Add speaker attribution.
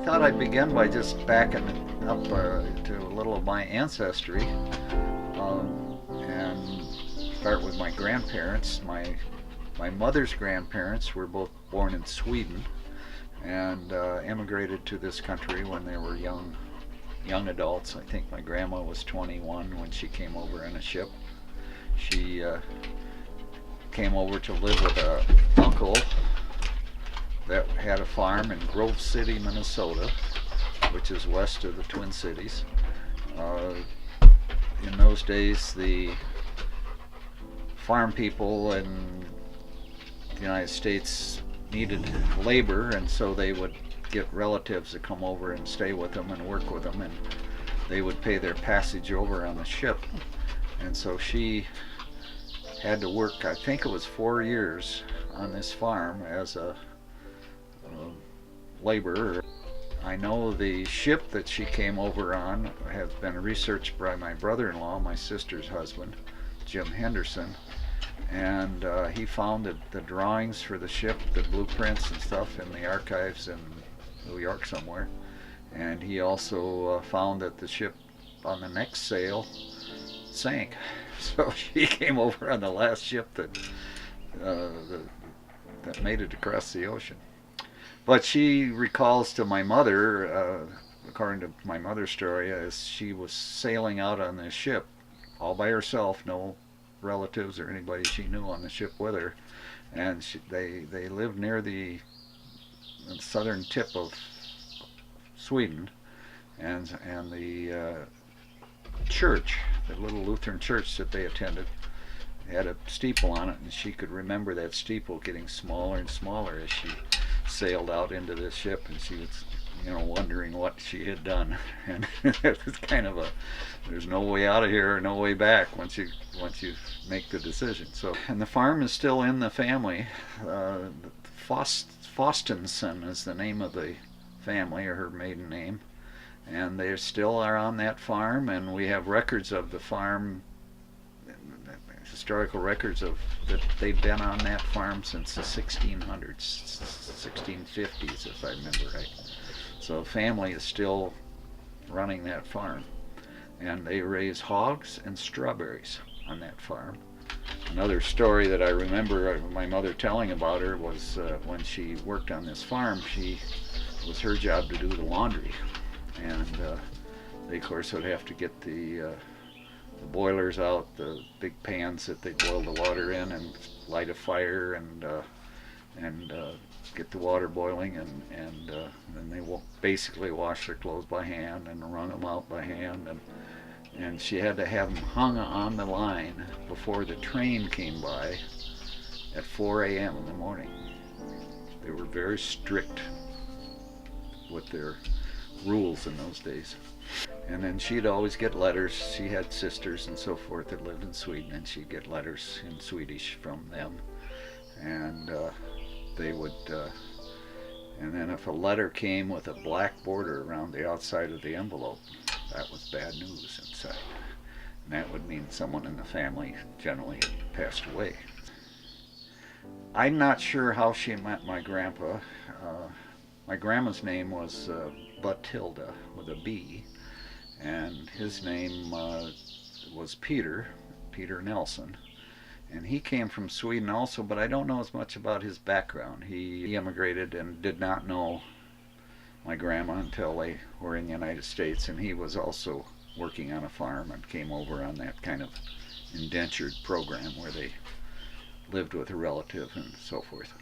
Speaker 1: thought I'd begin by just backing up to a little of my ancestry, and start with my grandparents. My mother's grandparents were both born in Sweden and immigrated to this country when they were young adults. I think my grandma was 21 when she came over in a ship. She came over to live with an uncle that had a farm in Grove City, Minnesota, which is west of the Twin Cities. In those days, the farm people in the United States needed labor, and so they would get relatives to come over and stay with them and work with them, and they would pay their passage over on the ship. And so she had to work, I think it was 4 years, on this farm as a laborer. I know the ship that she came over on has been researched by my brother-in-law, my sister's husband, Jim Henderson, and he found the drawings for the ship, the blueprints and stuff in the archives in New York somewhere. And he also found that the ship on the next sail sank. So she came over on the last ship that made it across the ocean. But she recalls to my mother, according to my mother's story, as she was sailing out on this ship all by herself, no relatives or anybody she knew on the ship with her, and they lived near the southern tip of Sweden, and the church, the little Lutheran church that they attended, had a steeple on it, and she could remember that steeple getting smaller and smaller as she sailed out into this ship, and she was, wondering what she had done. And it was kind of there's no way out of here or no way back once you make the decision. So, and the farm is still in the family. Fostenson is the name of the family, or her maiden name, and they still are on that farm, and we have records of the farm, historical records of that they've been on that farm since the 1600s, 1650s, if I remember right. So the family is still running that farm, and they raise hogs and strawberries on that farm. Another story that I remember my mother telling about her was when she worked on this farm, it was her job to do the laundry, and they of course would have to get the boilers out, the big pans that they boil the water in, and light a fire and get the water boiling, and then they will basically wash their clothes by hand and wrung them out by hand, and she had to have them hung on the line before the train came by at 4 a.m. in the morning. They were very strict with their rules in those days. And then she'd always get letters. She had sisters and so forth that lived in Sweden, and she'd get letters in Swedish from them. And they would, and then if a letter came with a black border around the outside of the envelope, that was bad news inside. And that would mean someone in the family generally had passed away. I'm not sure how she met my grandpa. My grandma's name was Batilda with a B, and his name was Peter Nelson, and he came from Sweden also, but I don't know as much about his background. He immigrated and did not know my grandma until they were in the United States, and he was also working on a farm and came over on that kind of indentured program where they lived with a relative and so forth.